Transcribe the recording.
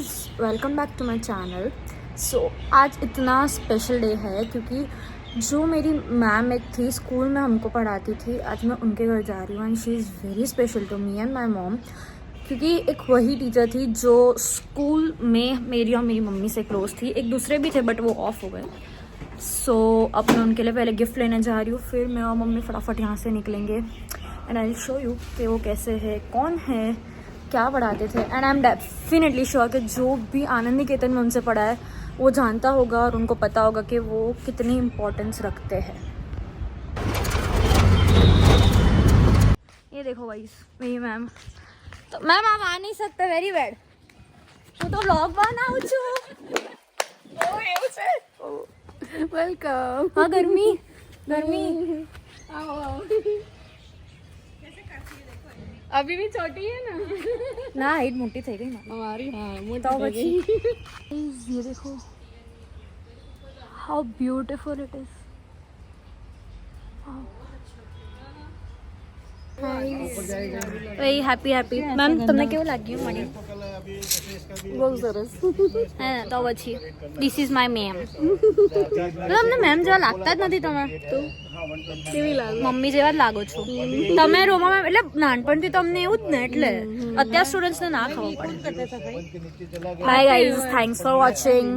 Guys, welcome back to my channel. So आज इतना special day है क्योंकि जो मेरी मैम एक थी स्कूल में हमको पढ़ाती थी, आज मैं उनके घर जा रही हूँ and she is very special to me and my mom. क्योंकि एक वही टीचर थी जो स्कूल में मेरी और मेरी मम्मी से क्लोज थी। एक दूसरे भी थे बट वो ऑफ हो गए। सो अब मैं उनके लिए पहले गिफ्ट लेने जा रही हूँ, फिर मैं और मम्मी फटाफट यहाँ से निकलेंगे and I will show you कि वो कैसे है, कौन है, क्या पढ़ाते थे। And I am definitely sure कि जो भी आनंद निकेतन में उनसे पढ़ा है वो जानता होगा और उनको पता होगा कि वो कितनी इम्पोर्टेंस रखते हैं। ये देखो भाई मेरी मैम। तो मैम आप आ नहीं सकते, वेरी बैड। હું તો વ્લોગ બનાવું છું। ઓ એવું છે। वेलकम। हाँ गर्मी गर्मी। आओ आओ। अभी भी छोटी है ना। ना हाइट मोटी થઈ ગઈ ना हमारी हाँ तो मोटी ये देखो how beautiful it is. Very happy happy ma'am તમને કેવું લાગ્યું મળી? बहुत सरस। હે તો પછી ધીસ ઇઝ માય મેમ। તમને મેમ જેવા લાગતા જ નથી તમે તો કેવી લાગે? મમ્મી જેવા જ લાગો છો તમે। રોમા મેમ એટલે નાનપણથી તમને એવું જ ને, એટલે અત્યાર સ્ટુડન્ટ્સને ના ખબર પડે। By guys, thanks for watching.